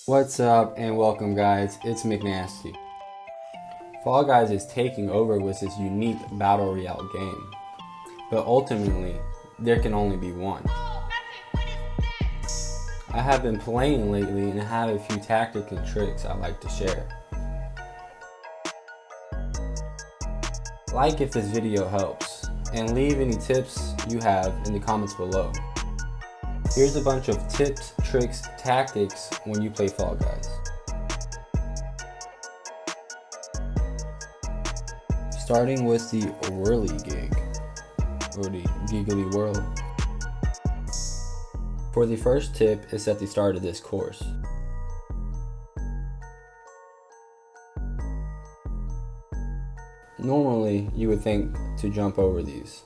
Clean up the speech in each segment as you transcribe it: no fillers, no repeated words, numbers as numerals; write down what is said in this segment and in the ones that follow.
What's up and welcome guys, it's McNasty. Fall Guys is taking over with this unique battle royale game, but ultimately there can only be one. I have been playing lately and have a few tactics and tricks I'd like to share. Like if this video helps, and leave any tips you have in the comments below. Here's a bunch of tips, tricks, tactics when you play Fall Guys. Starting with the whirly gig, or the giggly whirl. For the first tip, it's at the start of this course. Normally, you would think to jump over these,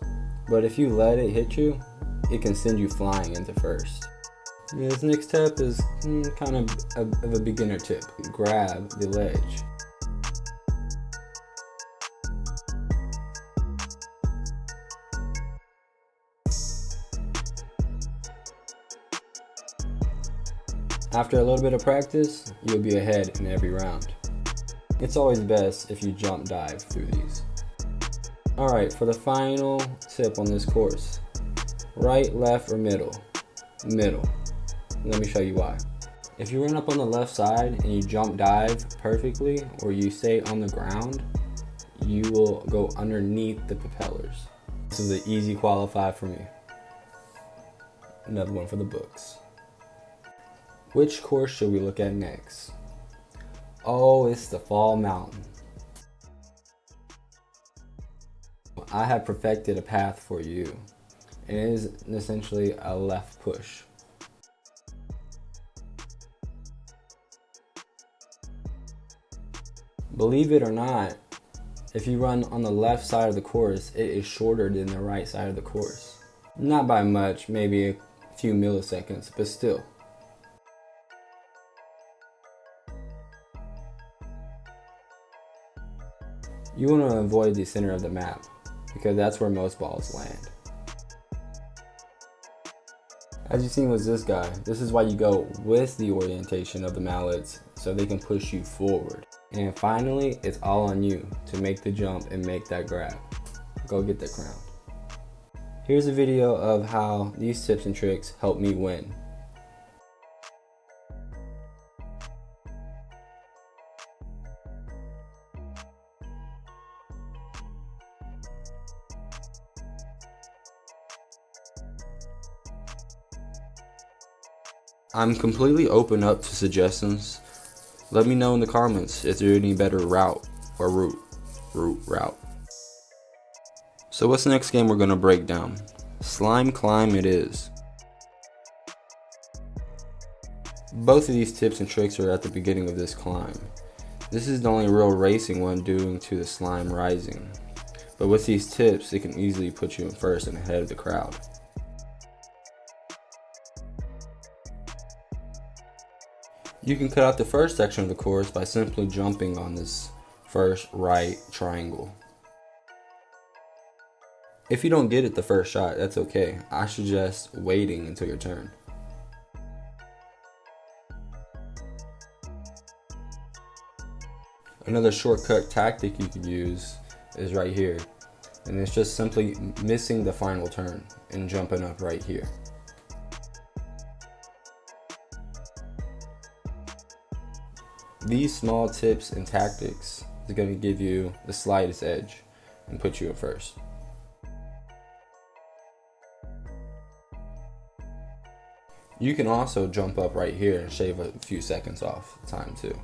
but if you let it hit you, it can send you flying into first. This next tip is kind of a beginner tip. Grab the ledge. After a little bit of practice, you'll be ahead in every round. It's always best if you jump dive through these. Alright, for the final tip on this course. Right, left, or middle? Middle. Let me show you why. If you run up on the left side and you jump dive perfectly, or you stay on the ground, you will go underneath the propellers. This is an easy qualify for me. Another one for the books. Which course should we look at next? Oh, it's the Fall Mountain. I have perfected a path for you. It is essentially a left push. Believe it or not, if you run on the left side of the course, it is shorter than the right side of the course. Not by much, maybe a few milliseconds, but still. You want to avoid the center of the map, because that's where most balls land. As you've seen with this guy, this is why you go with the orientation of the mallets so they can push you forward. And finally, it's all on you to make the jump and make that grab. Go get the crown. Here's a video of how these tips and tricks help me win. I'm completely open up to suggestions. Let me know in the comments if there's any better route. So what's the next game we're gonna break down? Slime Climb it is. Both of these tips and tricks are at the beginning of this climb. This is the only real racing one due to the slime rising. But with these tips, it can easily put you in first and ahead of the crowd. You can cut out the first section of the course by simply jumping on this first right triangle. If you don't get it the first shot, that's okay. I suggest waiting until your turn. Another shortcut tactic you could use is right here, and it's just simply missing the final turn and jumping up right here. These small tips and tactics is going to give you the slightest edge and put you at first. You can also jump up right here and shave a few seconds off time too.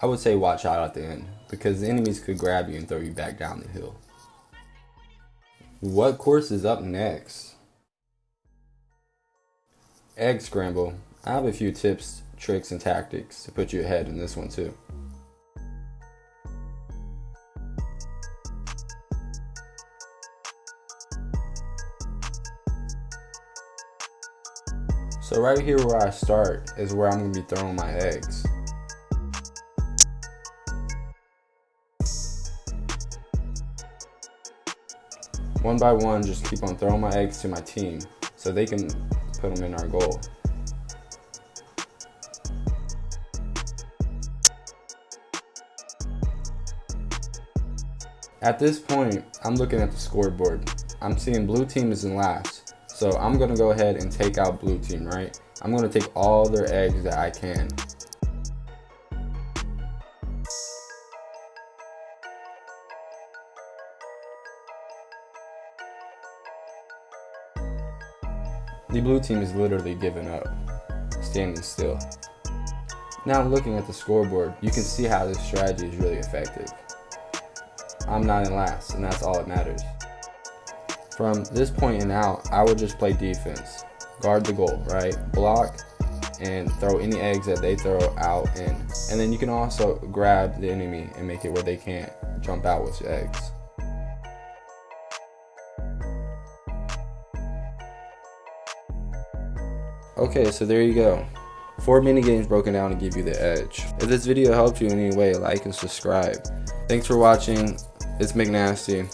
I would say watch out at the end, because the enemies could grab you and throw you back down the hill. What course is up next? Egg Scramble. I have a few tips, tricks, and tactics to put you ahead in this one too. So right here where I start is where I'm going to be throwing my eggs. One by one, just keep on throwing my eggs to my team so they can put them in our goal. At this point, I'm looking at the scoreboard. I'm seeing blue team is in last. So I'm gonna go ahead and take out blue team, right? I'm gonna take all their eggs that I can. The blue team is literally giving up, standing still. Now looking at the scoreboard, you can see how this strategy is really effective. I'm not in last, and that's all that matters. From this point and out, I would just play defense. Guard the goal, right? Block and throw any eggs that they throw out in. And then you can also grab the enemy and make it where they can't jump out with your eggs. Okay, so there you go. 4 mini games broken down to give you the edge. If this video helped you in any way, like and subscribe. Thanks for watching. It's McNasty.